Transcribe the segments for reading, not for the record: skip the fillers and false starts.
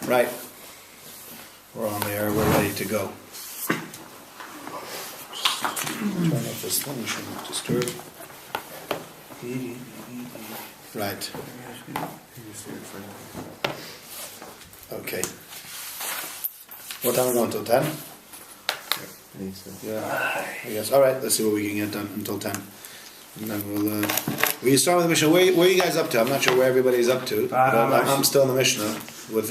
Right. We're on there. We're ready to go. Turn off this thing. Shouldn't disturb. Right. Okay. What time are we going till 10? Yeah. I guess. All right. Let's see what we can get done until 10. And then we'll start with the Mishnah. Where are you guys up to? I'm not sure where everybody's up to. I'm still in the Mishnah. With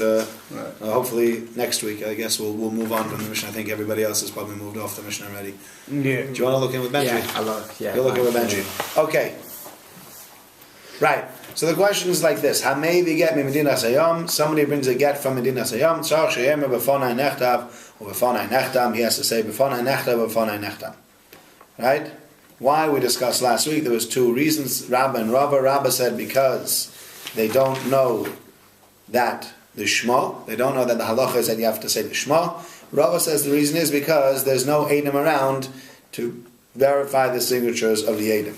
hopefully next week, I guess we'll move on from the Mishnah. I think everybody else has probably moved off the Mishnah already. Yeah. Do you want to look in with Benji? Yeah, I love. Yeah. You're looking with Benji. Okay. Right. So the question is like this: Hamei v'get mi Medinas Hayam. Somebody brings a get from Medinas Hayam. Tzarich sheyemer b'fonai nechtav or b'fonai nechtam. He has to say b'fonai nechtav or b'fonai nechtam. Right? Why? We discussed last week. There was two reasons. Rabba and Rava. Rabba said because they don't know that the Shema. They don't know that the halacha is that you have to say the Shema. Rava says the reason is because there's no Eidim around to verify the signatures of the Eidim.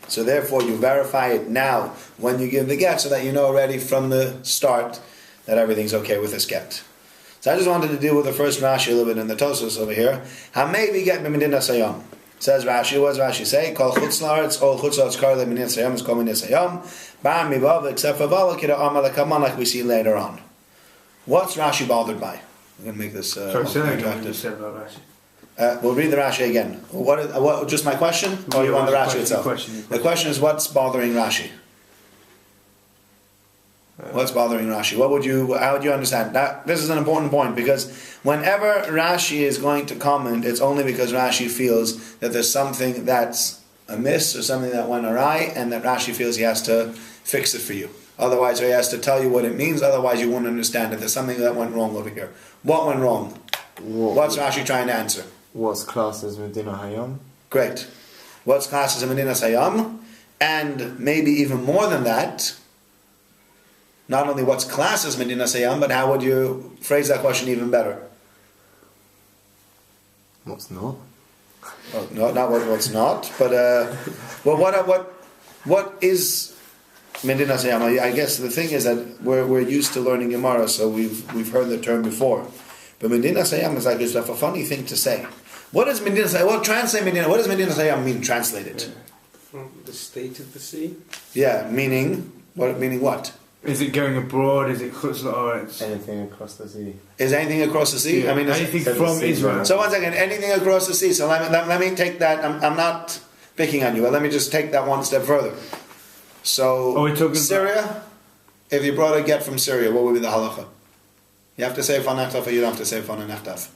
So therefore you verify it now when you give the get so that you know already from the start that everything's okay with this get. So I just wanted to deal with the first Rashi a little bit in the Tosfos over here. Hamei v'get b'medinas hayam. Says Rashi, what does Rashi say? Kol chutz la'aretz, all chutz la'aretz kar le'medinas hayam is kol medinas hayam. Bar mivav, except for vav, kida amal kaman, like we see later on. What's Rashi bothered by? I'm going to make this interactive. We'll read the Rashi again. What? Just my question, or you want the Rashi itself? The question is, what's bothering Rashi? What's bothering Rashi? How would you understand? Now, this is an important point because whenever Rashi is going to comment, it's only because Rashi feels that there's something that's amiss or something that went awry, and that Rashi feels he has to fix it for you. Otherwise, or he has to tell you what it means. Otherwise, you won't understand it. There's something that went wrong over here. What went wrong? What's Rashi trying to answer? What's classed as Medina Hayam? Great. What's classed as a Medina Hayam? And maybe even more than that, not only what's classed as Medina Hayam, but how would you phrase that question even better? What's not? Well, no, not what's not, but what is Medina Hayam? I guess the thing is that we're used to learning Gemara, so we've heard the term before. But Medina Hayam is like a funny thing to say. What does Medina Hayam? What translate Medina? What does Medina Hayam mean? Translated. From the state of the sea. Yeah, meaning what? Meaning what? Is it going abroad? Is it chutz la'aretz? Anything across the sea. Is anything across the sea? Yeah, I mean, anything from Israel. So 1 second, anything across the sea. So let me take that. I'm not picking on you, but let me just take that one step further. So Are we talking Syria, if you brought a get from Syria, what would be the halacha? You have to say fan nechtaf, or you don't have to say fan nechtaf.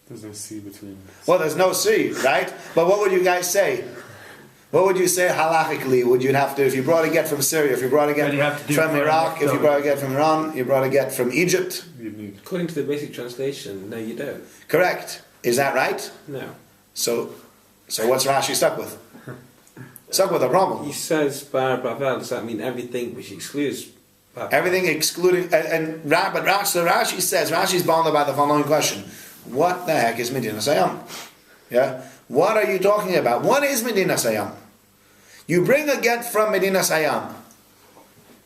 There's no sea between. Well, there's no sea, right? But what would you guys say? What would you say halachically? Would you have to, if you brought a get from Syria, if you brought a get from Iraq, if you brought a get from Iran, you brought a get from Egypt? According to the basic translation, no, you don't. Correct. Is that right? No. So what's Rashi stuck with? Stuck with a problem. He says bar bavel. Does that mean everything which excludes? Everything excluding but Rashi says Rashi's bounded by the following question: what the heck is Medina Hayam? Yeah, what are you talking about? What is Medina Hayam? You bring a get from Medina Hayam.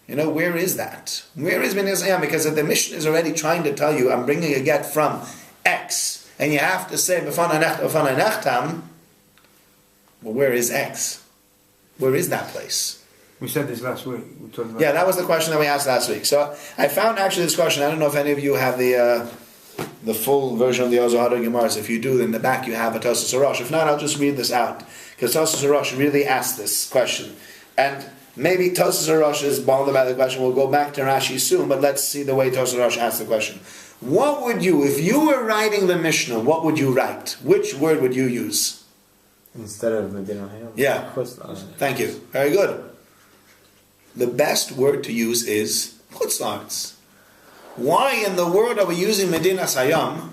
You know, where is that? Where is Medina Hayam? Because the Mishnah is already trying to tell you, I'm bringing a get from X, and you have to say b'fanai nechtam. Well, where is X? Where is that place? We said this last week. We talked about that was the question that we asked last week. So I found actually this question. I don't know if any of you have the full version of the Ozohar Gemaras. If you do, in the back you have a Tosfos Rosh. If not, I'll just read this out, because Tosfos Rosh really asked this question, and maybe Tosfos Rosh is bothered by the question. We'll go back to Rashi soon, but let's see the way Tosfos Rosh asked the question. What would you, if you were writing the Mishnah, what would you write? Which word would you use instead of Medina Hayam? Yeah. Thank you. Very good. The best word to use is chutz la'aretz. Why in the world are we using Medina Hayam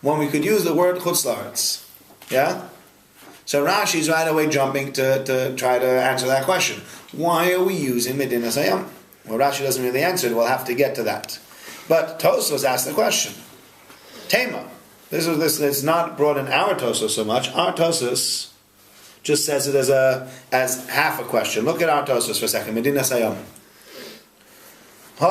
when we could use the word chutz la'aretz? Yeah? So Rashi's right away jumping to try to answer that question. Why are we using Medina Hayam? Well, Rashi doesn't really answer it. We'll have to get to that. But Tosfos asked the question. Tema. This is not brought in our Tosfos so much. Our Tosfos just says it as half a question. Look at our Tosfos for a second. Medina Hayam. The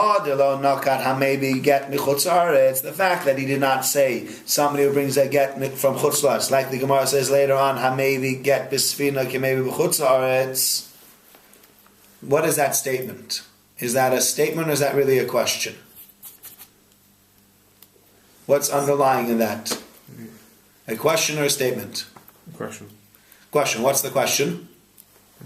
fact that he did not say somebody who brings a get from chutz la'aretz, like the Gemara says later on, hamevi get bisfina kemevi b'chutz la'aretz. What is that statement? Is that a statement or is that really a question? What's underlying in that? A question or a statement? Question. Question. What's the question?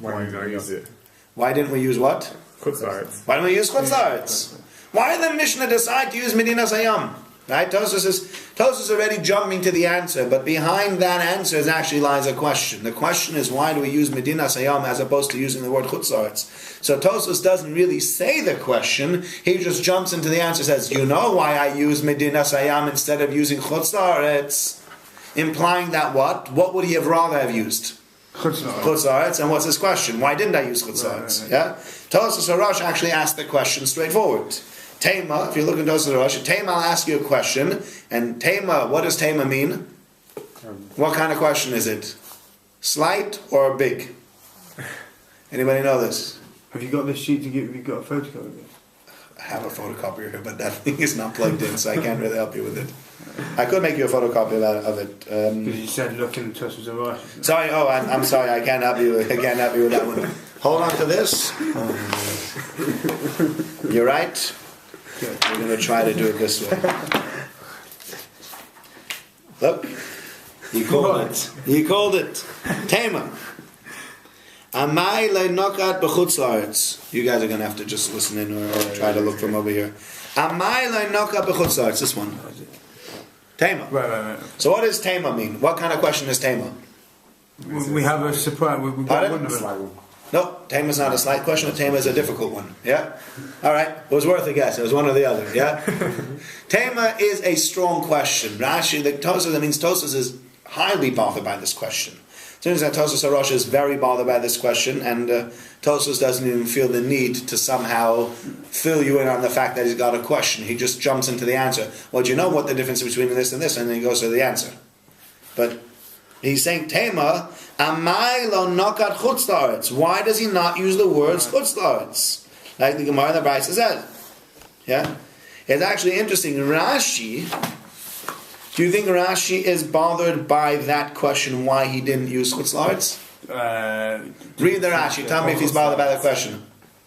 Why did I use it? Why didn't we use what? Chutz la'aretz. Why don't we use chutz la'aretz? Why did the Mishnah decide to use Medinas Hayam? Right? Tosfos is already jumping to the answer, but behind that answer actually lies a question. The question is, why do we use Medinas Hayam as opposed to using the word chutz la'aretz? So Tosfos doesn't really say the question, he just jumps into the answer, says, you know why I use Medinas Hayam instead of using chutz la'aretz? Implying that what? What would he have rather have used? Chutz la'aretz. And what's his question? Why didn't I use chutz la'aretz? Right. Yeah? Tosfos Harash actually asked the question straightforward. Tema, if you look at Tosfos Harash, Tema will ask you a question, and Tema, what does Tema mean? What kind of question is it? Slight or big? Anybody know this? Have you got this sheet to give? Have you got a photocopy of it? I have a photocopier here, but that thing is not plugged in, so I can't really help you with it. I could make you a photocopy of it. Because you said look in the Tosfos Harash. Sorry, I'm sorry, I can't help you. I can't help you with that one. Hold on to this. You're right. We're going to try to do it this way. Look, he called it. He called it. Tema. Amai le'nokat b'chutz la'aretz. You guys are going to have to just listen in or try to look from over here. Amai le'nokat b'chutz la'aretz. This one. Tema. Right. So what does Tema mean? What kind of question is Tema? We have a surprise. We've got one of them. No, Tema is not a slight question. Tema is a difficult one. Yeah? Alright, it was worth a guess. It was one or the other. Yeah? Tema is a strong question. Rashi, that means Tosfos is highly bothered by this question. It turns out Tosfos Harash is very bothered by this question, and Tosfos doesn't even feel the need to somehow fill you in on the fact that he's got a question. He just jumps into the answer. Well, do you know what the difference between this and this? And then he goes to the answer. But he's saying, Tema, amai lo nokat chutz la'aretz. Why does he not use the words chutz la'aretz? Like the Gemara in the Beis said. Yeah? It's actually interesting. Rashi, do you think Rashi is bothered by that question, why he didn't use chutz la'aretz? Read the Rashi. Tell me if he's bothered by that question.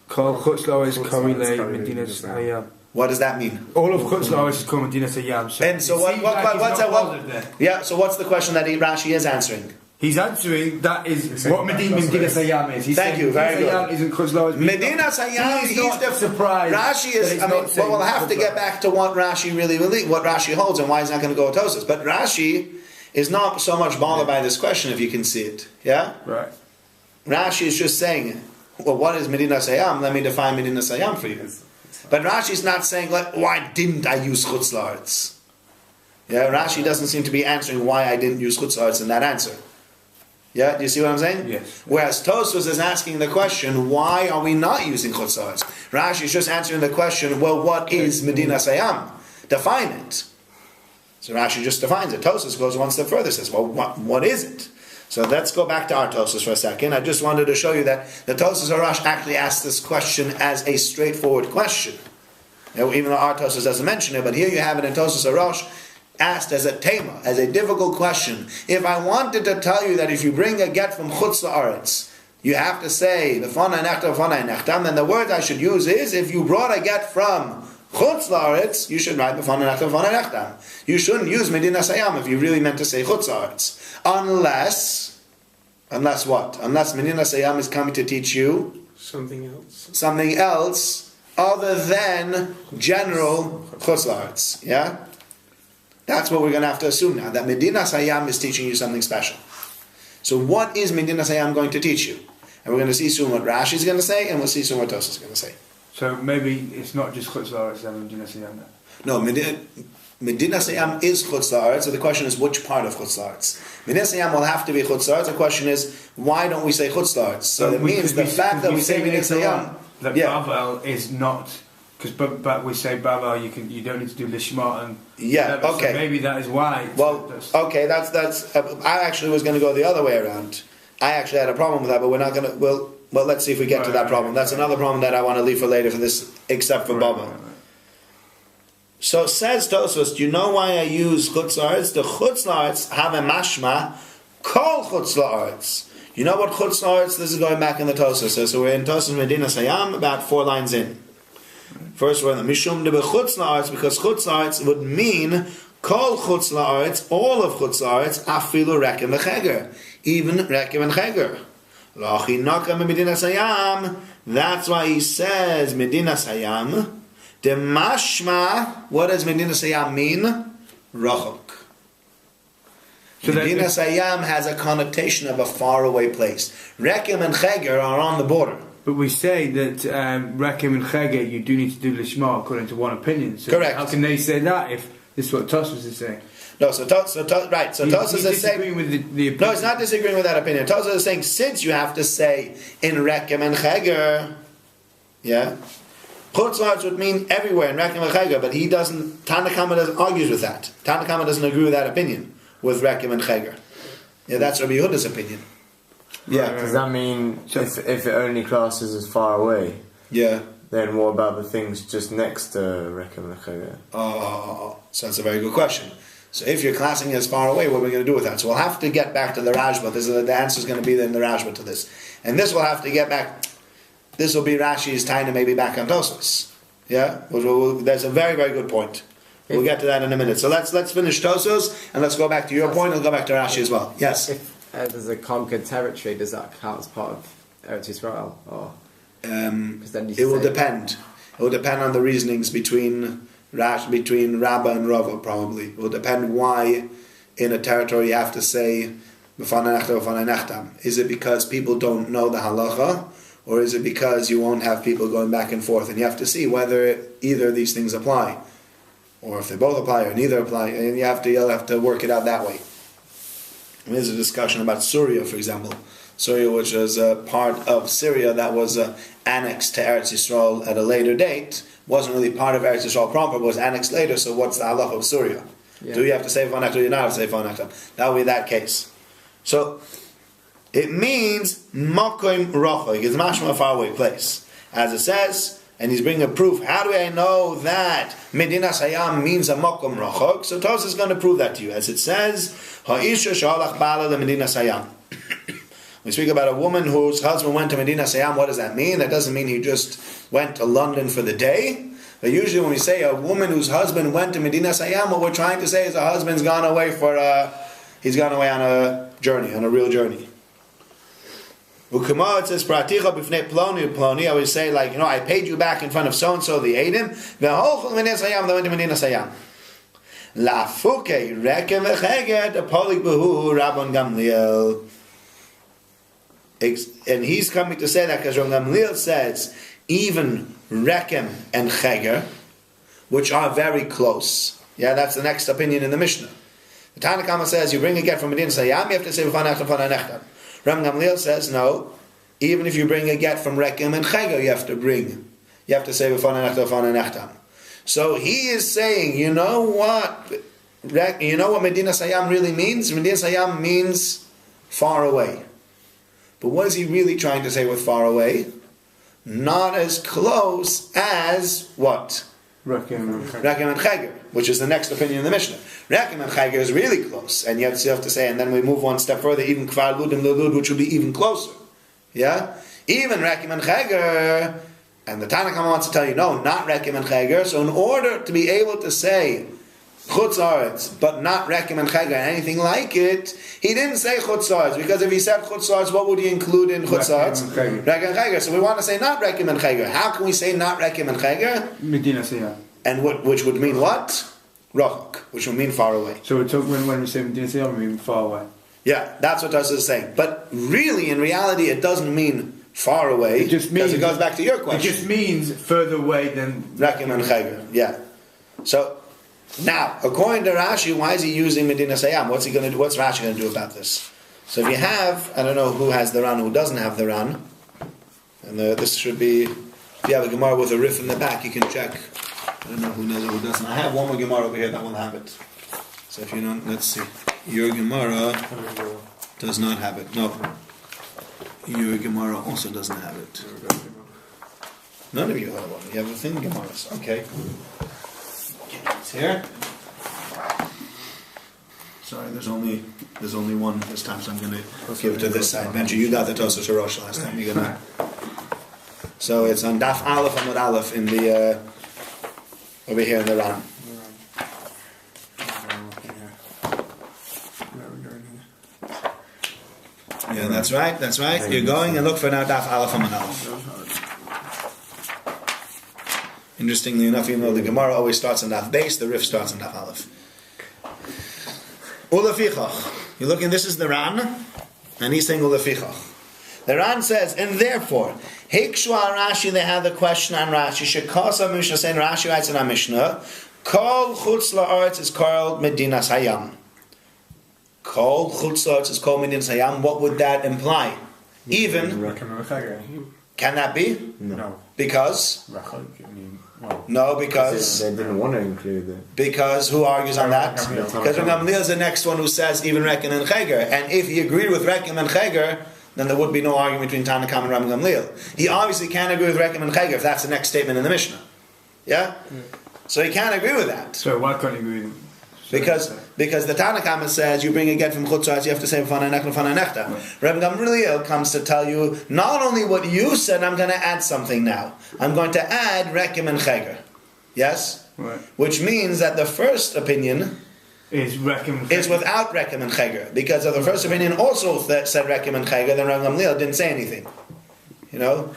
Kol chutz la'aretz karilei Medinas Hayam. What does that mean? All of chutz la'aretz is called Medinas Hayam. And so what's that? Yeah. So what's the question that Rashi is answering? He's answering that is what Medinas Hayam is. Thank you. Very good. Hayam isn't chutz la'aretz. Medinas Hayam. He's not surprised. Rashi is. Well, we'll have to get back to what Rashi really what Rashi holds and why he's not going to go with Tosfos. But Rashi is not so much bothered by this question, if you can see it. Yeah. Right. Rashi is just saying, well, what is Medinas Hayam? Let me define Medinas Hayam for you. But Rashi's not saying, like, why didn't I use chutz la'aretz? Yeah, Rashi doesn't seem to be answering why I didn't use chutz la'aretz in that answer. Yeah, do you see what I'm saying? Yes. Whereas Tosfos is asking the question, why are we not using chutz la'aretz? Rashi is just answering the question, well, what is Medinas Hayam? Define it. So Rashi just defines it. Tosfos goes one step further, says, well, what is it? So let's go back to our Tosfos for a second. I just wanted to show you that the Tosfos Harash actually asked this question as a straightforward question. You know, even though our Tosfos doesn't mention it, but here you have it in Tosfos Harash asked as a tema, as a difficult question. If I wanted to tell you that if you bring a get from chutz la'aretz, you have to say v'fanai nechtam, v'fanai nechtam, then the word I should use is, if you brought a get from chutz la'aretz, you should write v'fanai nechtam, v'fanai nechtam. You shouldn't use Medinas Hayam if you really meant to say chutz la'aretz. Unless what? Unless Medinas Hayam is coming to teach you something else other than general chutz la'aretz. Yeah? That's what we're going to have to assume now, that Medinas Hayam is teaching you something special. So what is Medinas Hayam going to teach you? And we're going to see soon what Rashi is going to say, and we'll see soon what Tosfos is going to say. So maybe it's not just chutz la'aretz and Medinas Hayam. No, Medinas Hayam is chutz la'aretz, so the question is which part of chutz la'aretz. Medinas Hayam will have to be chutz la'aretz. The question is, why don't we say chutz la'aretz? So it means the fact that we say Medinas Hayam, that Bavel is not, because but we say Bavel, you don't need to do lishma and whatever, okay. So maybe that is why. Well, okay, that's. I actually was going to go the other way around. I actually had a problem with that, but we're not going to. Well, well, let's see if we get to that problem. That's another problem that I want to leave for later for this, except for Baba. So says Tosfos, do you know why I use chutz la'aretz? The chutz la'aretz have a mashma, kol chutz la'aretz. You know what chutz la'aretz? This is going back in the Tosfos. So we're in Tosfos Medina Sayam, about 4 lines in. First we're in the Mishum de chutz la'aretz, because chutz la'aretz would mean kol chutz la'aretz, all of chutz la'aretz, afilu rekem v'cheger, even rekem v'cheger. Lachi nakam Medina Sayam. That's why he says Medina Sayam. The mashma, what does Medina Sayam mean? Rachok. So Medina Sayam has a connotation of a faraway place. Rekem and Cheger are on the border. But we say that Rekem and Cheger, you do need to do Lishma according to one opinion. So correct. How can they say that if this is what Tosfos is saying? No, so Tosfos is saying. With the opinion. No, it's not disagreeing with that opinion. Tosfos is saying since you have to say in Rekem and Cheger, yeah. Chutz la'aretz would mean everywhere in Rekem and Cheger, but he doesn't. Tanakama doesn't argues with that. Tanakama doesn't agree with that opinion with Rekem and Cheger. Yeah, that's Rabbi Yehuda's opinion. Yeah. Does that mean if it only classes as far away? Yeah. Then what about the things just next to Rekem and Cheger? So that's a very good question. So if you're classing as far away, what are we going to do with that? So we'll have to get back to the Rashba. The answer is going to be in the Rashba to this, and this will have to get back. This will be Rashi's time to maybe back on Tosfos. Yeah? That's a very, very good point. We'll get to that in a minute. So let's finish Tosfos, and let's go back to your point, and go back to Rashi as well. Yes? If there's a conquered territory, does that count as part of Eretz Yisroel? Or, it will depend. It will depend on the reasonings between Rabbah and Rava, probably. It will depend why in a territory you have to say B'fanei nechtam, B'fanei nechtam. Is it because people don't know the halacha? Or is it because you won't have people going back and forth? And you have to see whether either of these things apply. Or if they both apply or neither apply. And you'll have to work it out that way. There's a discussion about Syria, for example. Syria, which was a part of Syria that was annexed to Eretz Yisrael at a later date, wasn't really part of Eretz Yisrael proper, but was annexed later, so what's the halacha of Syria? Yeah. Do you have to say Vanekta or do you not have to say Vanekta? That would be that case. So, it means Makom Rachok. It's mashma a faraway place. As it says, and he's bringing a proof. How do I know that Medina Sayam means a Makom Rachok? So Tos is going to prove that to you. As it says, Ha'isha shalach bala le Medina Sayam. We speak about a woman whose husband went to Medina Sayam. What does that mean? That doesn't mean he just went to London for the day. But usually when we say a woman whose husband went to Medina Sayam, what we're trying to say is a husband's gone away he's gone away on a journey, on a real journey. Ukema, it says, Praticha b'fnei ploni ploni. I would say, like, I paid you back in front of so-and-so, the Eidim. V'holchol Medina Sayam, they went to Medina Sayam. Lafuke, rekem v'cheget, the polik b'hu, Rabban Gamliel. And he's coming to say that because Rabban Gamliel says, even rekem and cheger, which are very close. Yeah, that's the next opinion in the Mishnah. The Tanakama says, you bring a get from Medina Sayam, you have to say, V'fanei nechtam. Rabban Gamliel says, no, even if you bring a get from Rekem and Cheger, you have to say B'fanei nechtam. So he is saying, you know what Medina Sayam really means? Medina Sayam means far away. But what is he really trying to say with far away? Not as close as what? Rekem and Cheger, which is the next opinion in the Mishnah. Rekem and Cheger is really close, and you have to say, and then we move one step further, even Kvar Ludim Lulud, which would be even closer. Yeah? Even Rekem and Cheger, and the Tanakama wants to tell you, no, not Rekem and Cheger, so in order to be able to say Chutz Aretz, but not Rekem and Cheger, anything like it, he didn't say Chutz Aretz, because if he said Chutz Aretz, what would he include in Chutz Aretz? Rekem and Cheger. So we want to say not Rekem and Cheger. How can we say not Rekem and Cheger? Medina Sayam. And which would mean what? Rachok, which would mean far away. So we're talking when we say Medina Sayam, we mean far away. Yeah, that's what Tos is saying. But really, in reality, it doesn't mean far away. It just means, because it goes back to your question. It just means further away than Rekem and Cheger. Yeah. So now, according to Rashi, why is he using Medina Sayam? What's he going to do? What's Rashi going to do about this? So if you have, I don't know who has the Ran, who doesn't have the Ran, and this should be, if you have a Gemara with a riff in the back, you can check. I don't know who knows or who doesn't. I have one more Gemara over here that will have it. So if you don't, let's see. Your Gemara does not have it. No. Your Gemara also doesn't have it. None of you have one. You have a thing Gemaras. Okay. It's here. Sorry, there's only one this time, so I'm going to give it to this side. Benji, you got the Tosas Rosh last time. You're gonna. So it's on Daf Aleph Amud Aleph in the over here in the Ran. Yeah, that's right. That's right. You're going and look for now Daf Aleph Amud Aleph. Interestingly enough, even though the Gemara always starts on Daf Beis, the Rif starts on Daf Aleph. Ulefichach. You're looking. This is the Ran, and he's saying Ulefichach. The Ran says, and therefore, Hikshu al Rashi, they have the question on Rashi. Shekasa Mishnah saying Rashi writes in our Mishnah, Kol Chutz La'aretz is called Medinas Hayam. Kol Chutz La'aretz is called Medinas Hayam. What would that imply? Even. Can that be? No. Because? No, because they didn't want to include it. Because who argues on that? Because Gamliel is the next one who says even Reckon and Cheger. And if he agreed with Reckon and Cheger, then there would be no argument between Tanakam and Rabbi Gamliel. He obviously can't agree with Reckon and Cheger if that's the next statement in the Mishnah. Yeah? So he can't agree with that. So why can't he agree with it? Because the Tanakama says you bring a get from Chutzars, you have to say V'fanai Nechta, V'fanai Nechta. Rabbi Gamliel comes to tell you, not only what you said, I'm going to add something now. I'm going to add Rekim and Cheger. Yes? Right. Which means that the first opinion is without Rekim and Cheger. Because if the first opinion also said Rekim and Cheger, then Rabbi Gamliel didn't say anything. You know?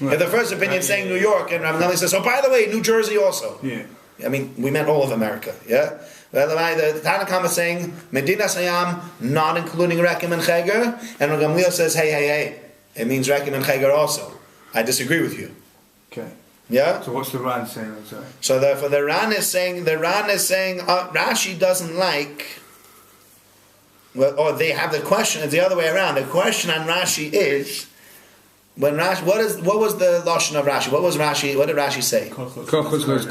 Right. If the first opinion is saying New York, and Rabbi Gamliel says, oh, by the way, New Jersey also. Yeah. I mean, we meant all of America. Yeah? The Tanakam is saying Medinas Hayam, not including Rekim and Cheger, and Gamliel says, hey, it means Rekim and Cheger also. I disagree with you. Okay. Yeah. So what's the Ran saying? Sorry. So therefore, the Ran is saying Rashi doesn't like. Well, or they have the question. It's the other way around. The question on Rashi is when Rashi. What was the lashon of Rashi? What was Rashi? What did Rashi say? Kol Chutzars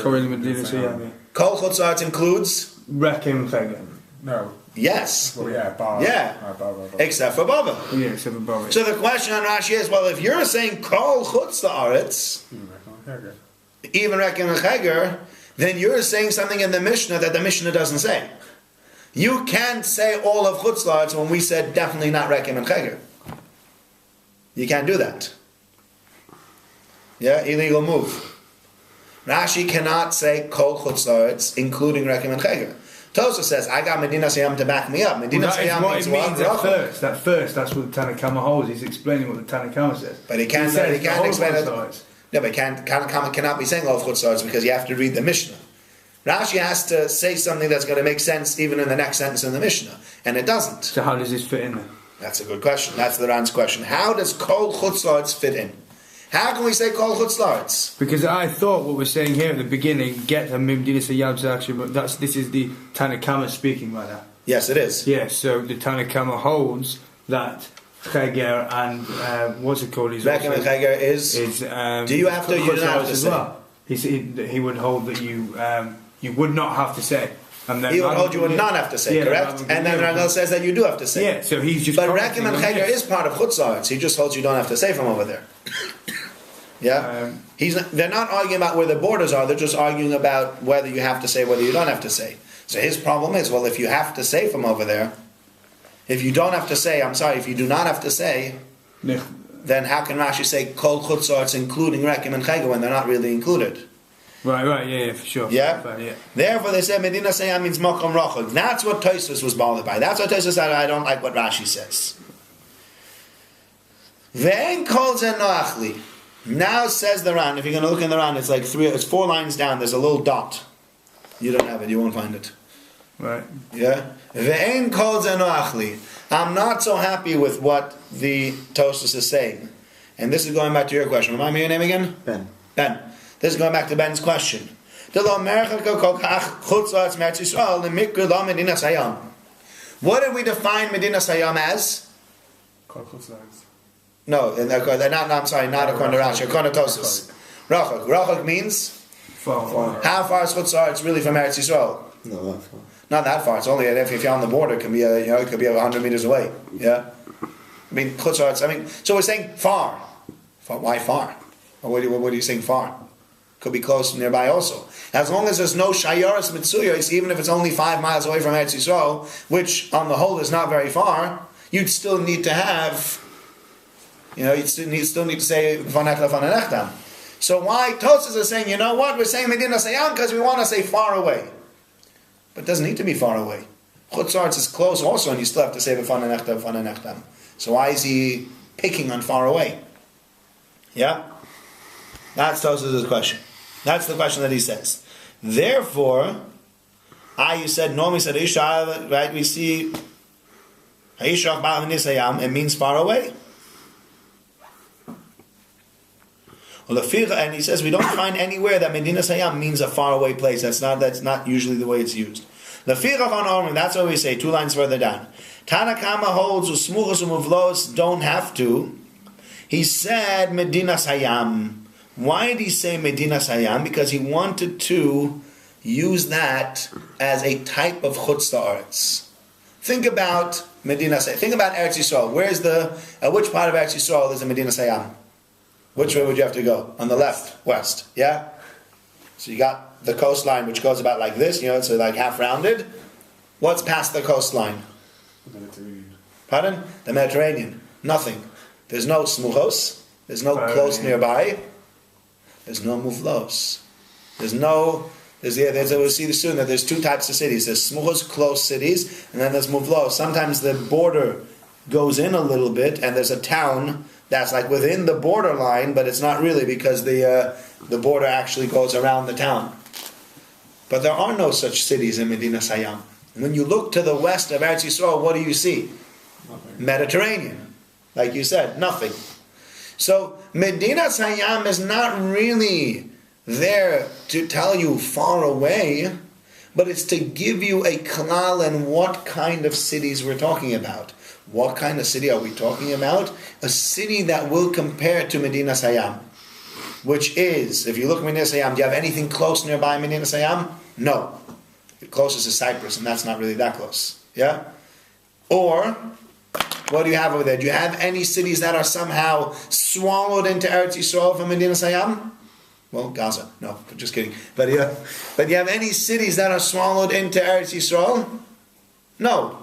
includes Rekim Cheger. No. Yes. Well, yeah, bar. Yeah. Except for Bava. Yeah, except for Bava. So the question on Rashi is, well, if you're saying Kol Chutz La'aretz, even Rekim and Cheger, then you're saying something in the Mishnah that the Mishnah doesn't say. You can't say all of Chutz La'aretz when we said definitely not Rekim and Cheger. You can't do that. Yeah, illegal move. Rashi cannot say Kol Chutz La'aretz, including Rekim and Cheger. Tosa says, I got Medinas Hayam to back me up. Medinas Hayam means what? At first, that's what the Tanakhama holds. He's explaining what the Tanakhama says. But he can't explain it. No, but Tanakhama cannot be saying all of Chutz La'aretz because you have to read the Mishnah. Rashi has to say something that's going to make sense even in the next sentence in the Mishnah. And it doesn't. So how does this fit in there? That's a good question. That's the Ran's question. How does Kol Chutz La'aretz fit in? How can we say Kol Chutz La'aretz? Because I thought what we're saying here at the beginning, get a Medinas Hayam actually, but this is the Tanakhama speaking right now. Yes, it is. Yes, so the Tanakhama holds that Cheger and what's it called? Rekim and Cheger is. Do you have to? You don't have to say. Well. He would hold that you would not have to say. And then he would hold you would not have to say, correct? And then Rangel says that you do have to say. Yeah, so he's just. But Rekim and Cheger is part of Chutz La'aretz. He just holds you don't have to say from over there. Yeah, they're not arguing about where the borders are. They're just arguing about whether you have to say, whether you don't have to say. So his problem is, well, if you have to say from over there, if you don't have to say, if you do not have to say, then how can Rashi say Kol Chutz La'aretz including Rekim and Cheger when they're not really included? Right, yeah, for sure. Yeah? Yeah. Therefore they say Medinas Hayam means Makom Rachok. That's what Tosfos was bothered by. That's what Tosfos said, I don't like what Rashi says. Ve'en Kol Zen Noachli. Now says the Ran, if you're going to look in the Ran, it's 4 lines down, there's a little dot. You don't have it, you won't find it. Right. Yeah? Ve'en Kol Zen Noachli. I'm not so happy with what the Tosfos is saying. And this is going back to your question. Remind me your name again? Ben. This is going back to Ben's question. What did we define Medinas Hayam as? No, not according to Rashi, according to Tosfos. Rachok means? Far. How far is Chutz La'aretz really from Eretz Yisroel? Not that far. Not that far. It's only if you're on the border, it could be 100 meters away. Yeah. I mean, Chutz, so we're saying far. Why far? Or what are you saying far? Could be close nearby also. As long as there's no shayaras mitzuyos, even if it's only 5 miles away from Eretz Yisrael, which on the whole is not very far, you'd still need to have, you'd still need to say v'nechta v'nechtam. So why Tosas is saying, you know what, we're saying Medina Sayam because we want to say far away. But it doesn't need to be far away. Chutz is close also, and you still have to say v'nechtam. So why is he picking on far away? Yeah? That's Tosas' question. That's the question that he says. Therefore, you said, normally said Isha, right? We see Ha'ishach ba'al nisayam, it means far away. And he says we don't find anywhere that Medina Sayam means a far away place. That's not usually the way it's used. That's what we say 2 lines further down. Tanakama holds usmuchos umuvlos don't have to. He said Medina Sayam. Why did he say Medina Sayam? Because he wanted to use that as a type of chutz la'aretz. Think about Medina Sayam. Think about Eretz Yisrael. Which part of Eretz Yisrael is a Medina Sayam? Which way would you have to go? On the left, west. Yeah? So you got the coastline, which goes about like this, it's like half rounded. What's past the coastline? Mediterranean. Pardon? The Mediterranean. Nothing. There's no smuchos. There's no close nearby. There's no muvlos. We'll see soon that there's 2 types of cities. There's smuchos, close cities, and then there's muvlos. Sometimes the border goes in a little bit, and there's a town that's like within the borderline, but it's not really because the border actually goes around the town. But there are no such cities in Medina Sayam. When you look to the west of Eretz Yisrael, what do you see? Nothing. Mediterranean. Like you said, nothing. So Medina Sayam is not really there to tell you far away, but it's to give you a klal in what kind of cities we're talking about. What kind of city are we talking about? A city that will compare to Medina Sayam, which is, if you look at Medina Sayam, do you have anything close nearby Medina Sayam? No. The closest is Cyprus, and that's not really that close. Yeah? Or, what do you have over there? Do you have any cities that are somehow swallowed into Eretz Yisrael from Medina Sayam? Well, Gaza. No, just kidding. But do you have any cities that are swallowed into Eretz Yisrael? No.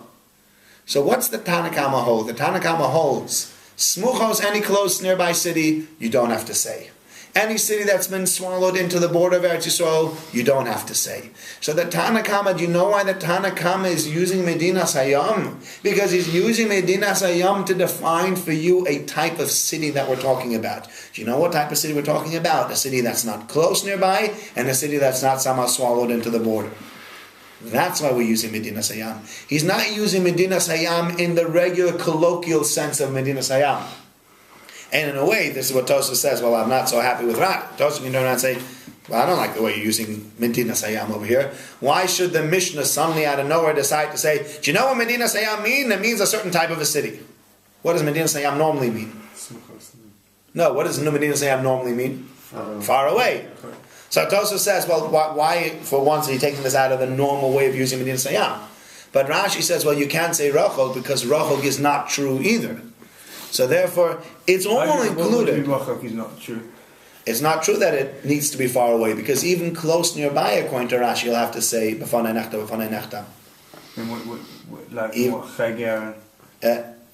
So what's the Tanakama hold? The Tanakama holds smuchos, any close nearby city, you don't have to say. Any city that's been swallowed into the border of Eretz Yisrael, you don't have to say. So the Tanakama, do you know why the Tanakama is using Medina Sayam? Because he's using Medina Sayam to define for you a type of city that we're talking about. Do you know what type of city we're talking about? A city that's not close nearby, and a city that's not somehow swallowed into the border. That's why we're using Medina Sayam. He's not using Medina Sayam in the regular colloquial sense of Medina Sayam. And in a way, this is what Tosfos says, well, I'm not so happy with Rat. Tosfos can turn around and say, well, I don't like the way you're using Medina Sayam over here. Why should the Mishnah suddenly out of nowhere decide to say, do you know what Medina Sayam means? It means a certain type of a city. What does Medina Sayam normally mean? No, what does Medina Sayam normally mean? Far away. So Tosfos says, well, why for once are you taking this out of the normal way of using Medina Sayam? But Rashi says, well, you can't say Rachel because Rachel is not true either. So therefore, it's all included. Rachel is not true. It's not true that it needs to be far away because even close nearby, according to Rashi, you'll have to say b'fanei nechta. Like what Cheger?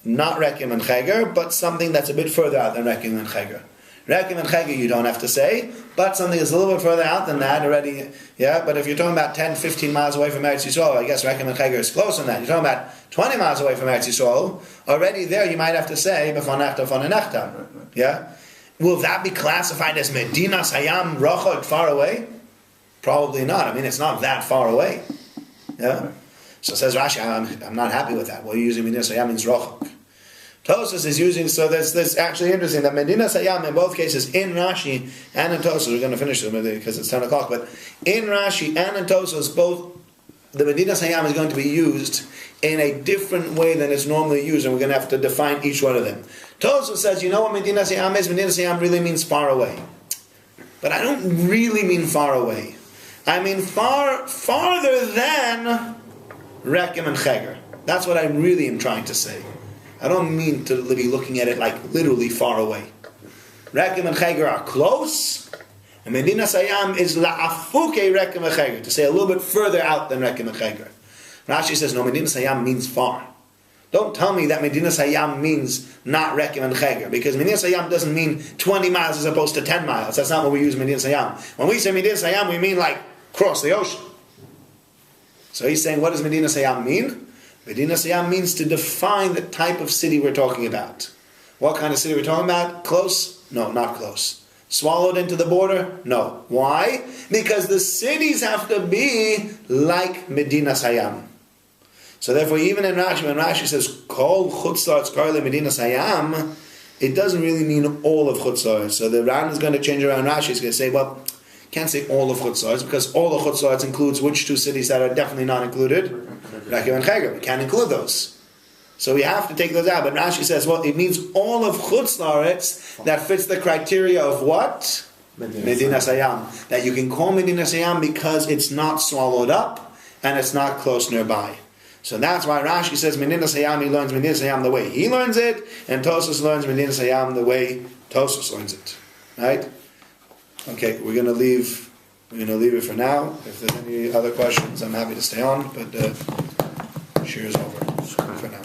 Not Rekim and Cheger, but something that's a bit further out than Rekim and Cheger. Rekim and Cheger you don't have to say, but something that's a little bit further out than that already, yeah, but if you're talking about 10, 15 miles away from Eretz Yisrael, I guess Rekim and Cheger is close on that. You're talking about 20 miles away from Eretz Yisrael, already there you might have to say, b'fanei nechta, yeah? Will that be classified as Medina Sayam Rachel far away? Probably not. I mean, it's not that far away, yeah? So says Rashi, I'm not happy with that. Well, you're using Medina Sayam means Rachel. Tosfos is using, so that's actually interesting that Medina Sayam in both cases, in Rashi and in Tosfos, we're going to finish this because it's 10 o'clock, but in Rashi and in Tosfos, both the Medina Sayam is going to be used in a different way than it's normally used, and we're going to have to define each one of them. Tosfos says, you know what Medina Sayam is? Medina Sayam really means far away. But I don't really mean far away. I mean farther than Rekim and Cheger. That's what I really am trying to say. I don't mean to be looking at it like literally far away. Rekem and Cheger are close, and Medinas Hayam is la'afuke Rekem and Cheger, to say a little bit further out than Rekem and Cheger. Rashi says, no, Medinas Hayam means far. Don't tell me that Medinas Hayam means not Rekem and Cheger, because Medinas Hayam doesn't mean 20 miles as opposed to 10 miles. That's not what we use Medinas Hayam. When we say Medinas Hayam, we mean like cross the ocean. So he's saying, what does Medinas Hayam mean? Medinas Hayam means to define the type of city we're talking about. What kind of city we're talking about? Close? No, not close. Swallowed into the border? No. Why? Because the cities have to be like Medinas Hayam. So therefore, even in Rashi, when Rashi says Kol Chutzlaretz Karle Medinas Hayam, it doesn't really mean all of Chutzlaretz. So the Ran is going to change around Rashi. He's going to say, well, can't say all of Chutzlaretz, because all of Chutzlaretz includes which two cities that are definitely not included? Rekem and Cheger. We can't include those. So we have to take those out. But Rashi says, well, it means all of Chutzlaretz that fits the criteria of what? Medinas Hayam. That you can call Medinas Hayam because it's not swallowed up and it's not close nearby. So that's why Rashi says Medinas Hayam, he learns Medinas Hayam the way he learns it, and Tosfos learns Medinas Hayam the way Tosfos learns it. Right? Okay, we're going to leave it for now. If there's any other questions, I'm happy to stay on, but Shiur is over for now.